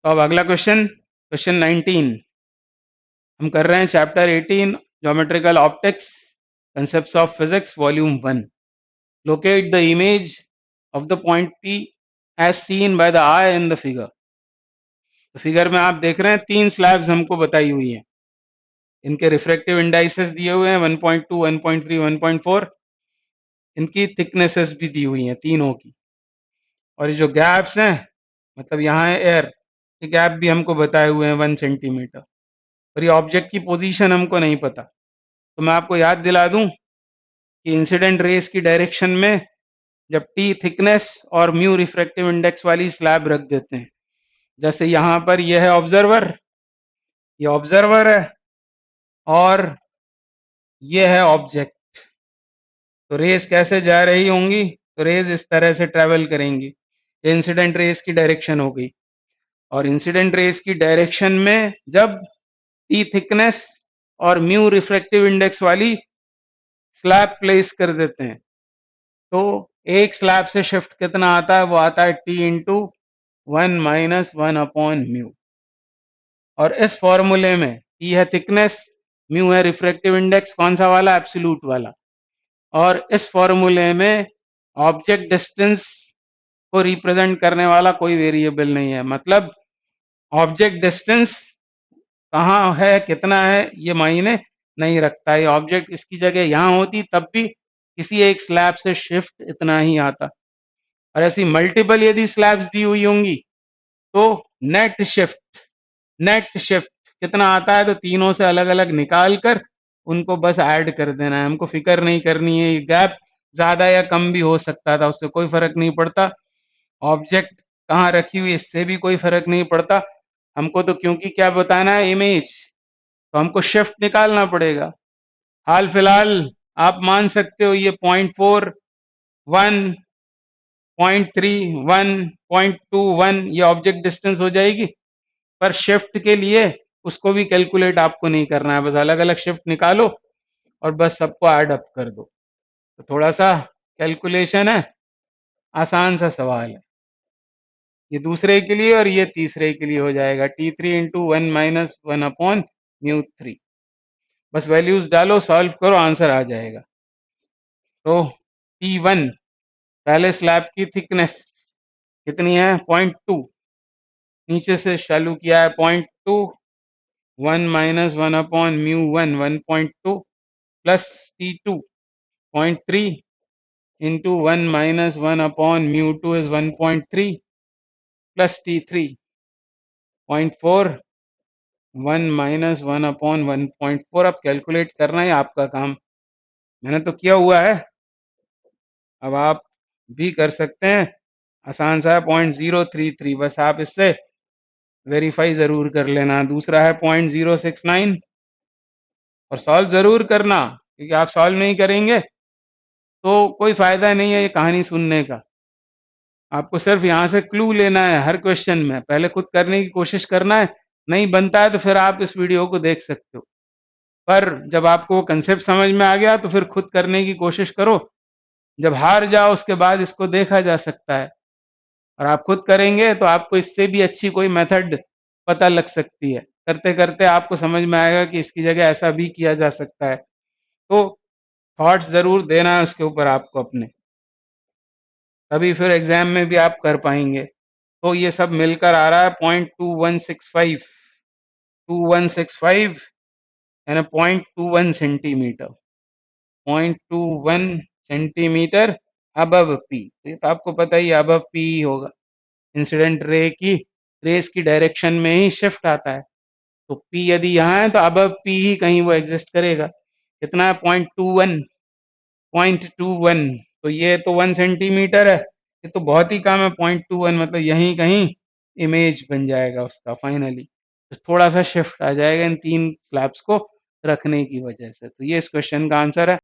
तो अब अगला क्वेश्चन, क्वेश्चन 19 हम कर रहे हैं chapter 18 geometrical optics concepts of physics volume 1। Locate the image of the point P as seen by the eye in the figure. तो फिगर में आप देख रहे हैं 3 स्लैब्स हमको बताई हुई हैं, इनके रिफ्रैक्टिव इंडाइसेस दिए हुए हैं 1.2, 1.3, 1.4, इनकी थिकनेसेस भी दी हुई हैं तीनों की, और ये जो गैप्स हैं मतलब यहाँ है एयर, ये गैप भी हमको बताए हुए हैं 1 सेंटीमीटर, और ये ऑब्जेक्ट की पोजीशन हमको नहीं पता। तो मैं आपको याद दिला दूं कि इंसिडेंट रेस की डायरेक्शन में जब टी थिकनेस और म्यू रिफ्रैक्टिव इंडेक्स वाली स्लैब रख देते हैं, जैसे यहाँ पर यह है ऑब्जर्वर, ये ऑब्जर्वर है और ये है ऑब्जेक्ट। तो रेस कैसे जा रही होंगी? तो रेस इस तरह से ट्रेवल करेंगी, ये इंसिडेंट रेस की डायरेक्शन हो गई। और इंसिडेंट रेस की डायरेक्शन में जब टी थिकनेस और म्यू रिफ्रैक्टिव इंडेक्स वाली स्लैब प्लेस कर देते हैं, तो एक स्लैब से शिफ्ट कितना आता है? वो आता है टी इंटू 1 - 1/म्यू। और इस फॉर्मूले में टी है थिकनेस, म्यू है रिफ्रैक्टिव इंडेक्स, कौन सा वाला? एब्सोल्यूट वाला। और इस फॉर्मूले में ऑब्जेक्ट डिस्टेंस को रिप्रेजेंट करने वाला कोई वेरिएबल नहीं है, मतलब ऑब्जेक्ट डिस्टेंस कहाँ है, कितना है, ये मायने नहीं रखता है। ऑब्जेक्ट इसकी जगह यहाँ होती तब भी किसी एक स्लैब से शिफ्ट इतना ही आता, और ऐसी मल्टीपल यदि स्लैब्स दी हुई होंगी तो नेट शिफ्ट कितना आता है? तो तीनों से अलग अलग निकाल कर उनको बस ऐड कर देना है, हमको फिक्र नहीं करनी है। गैप ज्यादा या कम भी हो सकता था, उससे कोई फर्क नहीं पड़ता। ऑब्जेक्ट कहाँ रखी हुई इससे भी कोई फर्क नहीं पड़ता हमको, तो क्योंकि क्या बताना है? इमेज, तो हमको शिफ्ट निकालना पड़ेगा। हाल फिलहाल आप मान सकते हो ये 0.4, 1, 0.3, 1, 0.21 ये ऑब्जेक्ट डिस्टेंस हो जाएगी। पर शिफ्ट के लिए उसको भी कैलकुलेट आपको नहीं करना है, बस अलग अलग शिफ्ट निकालो और बस सबको ऐड अप कर दो। तो थोड़ा सा कैलकुलेशन है, आसान सा सवाल है। ये दूसरे के लिए और ये तीसरे के लिए हो जाएगा T3 इंटू 1 - 1/म्यू 3। बस वैल्यूज डालो, सॉल्व करो, आंसर आ जाएगा। तो T1 पहले स्लैब की थिकनेस कितनी है? 0.2, नीचे से चालू किया है 0.2, 1 - 1/म्यू 1 1.2 plus T2 0.3 into 1 - 1/म्यू 2 is 1.3 plus T3 0.4, 1 - 1/1.4। अब कैलकुलेट करना है आपका काम, मैंने तो किया हुआ है, अब आप भी कर सकते हैं। आसान सा है 0.033, बस आप इससे वेरीफाई जरूर कर लेना। दूसरा है 0.069, और सॉल्व जरूर करना, क्योंकि आप सॉल्व नहीं करेंगे तो कोई फायदा नहीं है ये कहानी सुनने का। आपको सिर्फ यहाँ से क्लू लेना है, हर क्वेश्चन में पहले खुद करने की कोशिश करना है, नहीं बनता है तो फिर आप इस वीडियो को देख सकते हो। पर जब आपको वो कंसेप्ट समझ में आ गया तो फिर खुद करने की कोशिश करो, जब हार जाओ उसके बाद इसको देखा जा सकता है, और आप खुद करेंगे तो आपको इससे भी अच्छी कोई मेथड पता लग सकती है। करते करते आपको समझ में आएगा कि इसकी जगह ऐसा भी किया जा सकता है। तो थॉट्स जरूर देना है उसके ऊपर आपको अपने, तभी फिर एग्जाम में भी आप कर पाएंगे। तो ये सब मिलकर आ रहा है 0.2165, 2165 यानी 0.21 सेंटीमीटर, 0.21 सेंटीमीटर अबव पी। तो ये तो आपको पता ही अबव पी ही होगा, इंसिडेंट रेस की डायरेक्शन में ही शिफ्ट आता है। तो पी यदि यहाँ है तो अबव पी ही कहीं वो एग्जिस्ट करेगा। कितना है? 0.21, 0.21। तो ये तो 1 सेंटीमीटर है, ये तो बहुत ही कम है। 0.21 मतलब यहीं कहीं इमेज बन जाएगा उसका फाइनली। तो थोड़ा सा शिफ्ट आ जाएगा इन 3 स्लैब्स को रखने की वजह से। तो ये इस क्वेश्चन का आंसर है।